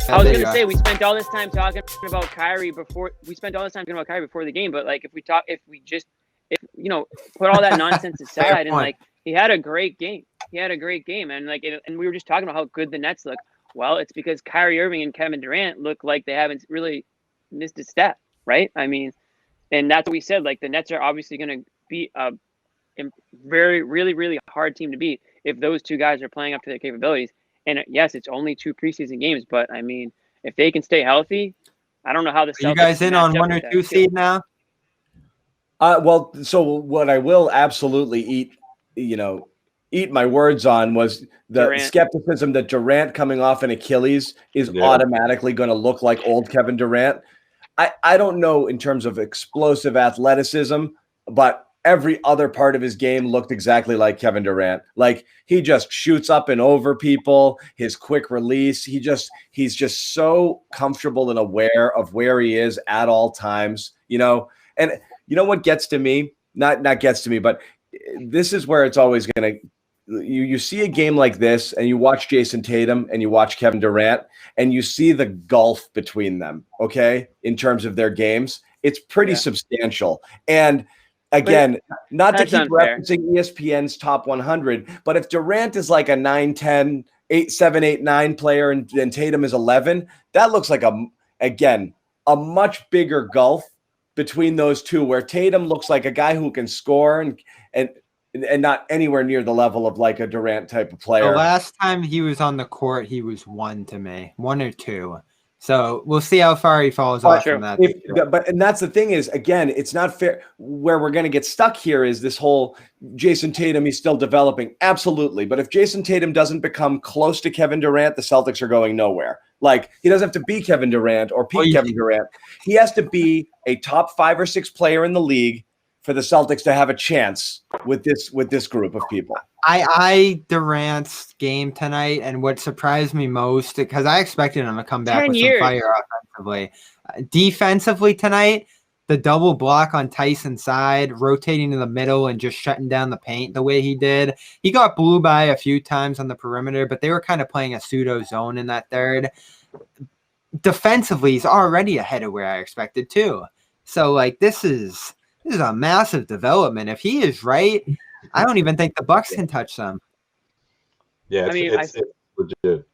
I was gonna say we spent all this time talking about Kyrie before the game, but like if we put all that nonsense aside and like he had a great game. And and we were just talking about how good the Nets look. Well, it's because Kyrie Irving and Kevin Durant look like they haven't really missed a step, right? I mean, and that's what we said. Like the Nets are obviously going to be a really hard team to beat if those two guys are playing up to their capabilities. And yes, it's only 2 preseason games, but I mean, if they can stay healthy, I don't know how the Celtics. Are you guys in on 1 or 2 seed now? Well, so what I will absolutely eat my words on was the Durant. skepticism that Durant coming off an Achilles is automatically going to look like old Kevin Durant. I don't know in terms of explosive athleticism, but every other part of his game looked exactly like Kevin Durant. Like he just shoots up and over people, his quick release. He's just so comfortable and aware of where he is at all times, and you know what gets to me? Not gets to me, but this is where it's always going to, you see a game like this and you watch Jason Tatum and you watch Kevin Durant and you see the gulf between them, okay, in terms of their games. It's pretty substantial. And again, not to keep referencing ESPN's top 100, but if Durant is like a 9-10, 8-7, 8-9 player and Tatum is 11, that looks like a much bigger gulf between those two, where Tatum looks like a guy who can score and not anywhere near the level of like a Durant type of player. The last time he was on the court, he was 1 to me, 1 or 2. So we'll see how far he falls off from that. And that's the thing is, again, it's not fair. Where we're going to get stuck here is this whole Jason Tatum, he's still developing. Absolutely. But if Jason Tatum doesn't become close to Kevin Durant, the Celtics are going nowhere. Like he doesn't have to be Kevin Durant or Kevin Durant. He has to be a top 5 or 6 player in the league for the Celtics to have a chance with this group of people. I Durant's game tonight, and what surprised me most, because I expected him to come back with some fire offensively. Defensively tonight, the double block on Tyson's side, rotating to the middle and just shutting down the paint the way he did. He got blew by a few times on the perimeter, but they were kind of playing a pseudo zone in that third. Defensively, he's already ahead of where I expected too. So like this is a massive development. If he is right, I don't even think the Bucks can touch them. Yeah, it's legit.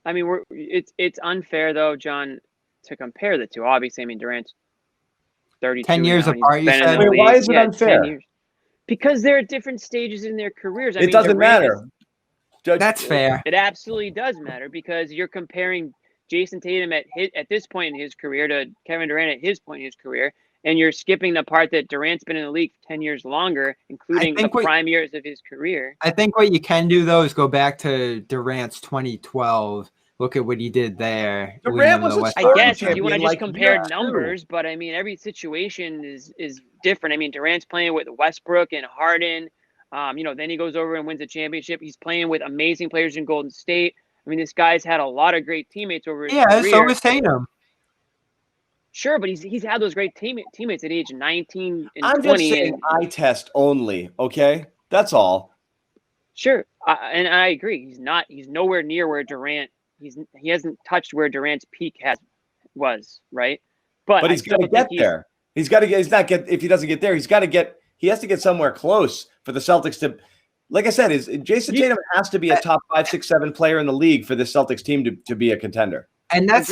I mean, it's unfair though, John, to compare the two. Obviously, I mean Durant's 32. 10 years apart. You said. Wait, why is it unfair? Because they're at different stages in their careers. It doesn't matter. That's fair. It absolutely does matter because you're comparing Jason Tatum at this point in his career to Kevin Durant at his point in his career. And you're skipping the part that Durant's been in the league for 10 years longer, including the prime years of his career. I think what you can do, though, is go back to Durant's 2012. Look at what he did there. Durant was I guess if you want to just compare numbers, but I mean, every situation is different. I mean, Durant's playing with Westbrook and Harden. Then he goes over and wins a championship. He's playing with amazing players in Golden State. I mean, this guy's had a lot of great teammates over his career. Yeah, so was Tatum. Sure, but he's had those great teammates at age 19 and I'm 20. I'm just saying eye test only, okay? That's all. Sure, and I agree. He's nowhere near where Durant. He hasn't touched where Durant's peak was, right? But he's got to get there. He's got to get. He's not get. If he doesn't get there, he has to get somewhere close for the Celtics to. Like I said, Jason Tatum has to be a top 5, 6, 7 player in the league for the Celtics team to be a contender. And that's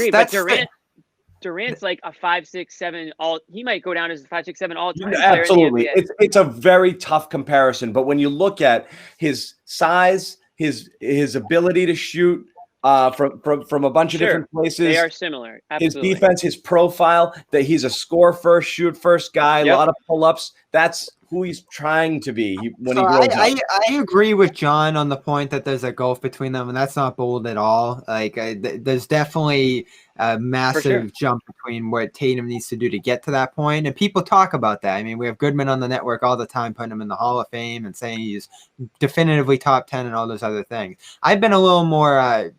Durant's like a 5, 6, 7 all. He might go down as a 5, 6, 7 all time. Absolutely, it's a very tough comparison. But when you look at his size, his ability to shoot from a bunch of different places, they are similar. Absolutely. His defense, his profile, that he's a score first, shoot first guy, a lot of pull-ups. That's who he's trying to be when he grows up. I agree with John on the point that there's a gulf between them, and that's not bold at all. Like there's definitely a massive jump between what Tatum needs to do to get to that point, and people talk about that. I mean, we have Goodman on the network all the time putting him in the Hall of Fame and saying he's definitively top 10 and all those other things. I've been a little more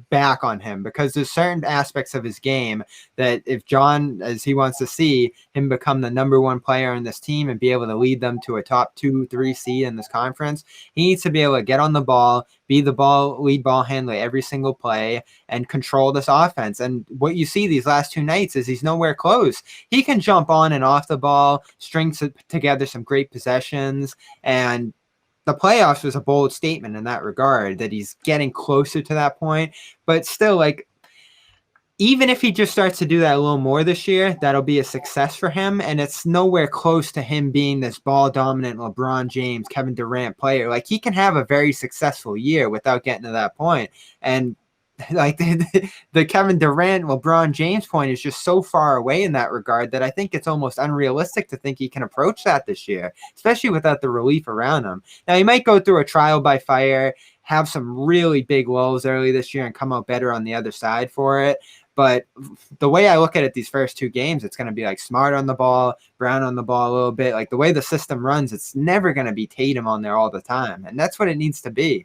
back on him, because there's certain aspects of his game that if John, as he wants to see him become the number one player in this team and be able to lead them to a top 2-3 seed in this conference, he needs to be able to get on the ball, be the lead ball handler every single play, and control this offense. And what you see these last 2 nights is he's nowhere close. He can jump on and off the ball, string together some great possessions, and the playoffs was a bold statement in that regard, that he's getting closer to that point. But still, like, even if he just starts to do that a little more this year, that'll be a success for him. And it's nowhere close to him being this ball dominant LeBron James, Kevin Durant player. Like, he can have a very successful year without getting to that point. And like the Kevin Durant, LeBron James point is just so far away in that regard that I think it's almost unrealistic to think he can approach that this year, especially without the relief around him. Now, he might go through a trial by fire, have some really big lows early this year and come out better on the other side for it. But the way I look at it, these first 2 games, it's going to be like Smart on the ball, Brown on the ball a little bit. Like, the way the system runs, it's never going to be Tatum on there all the time. And that's what it needs to be.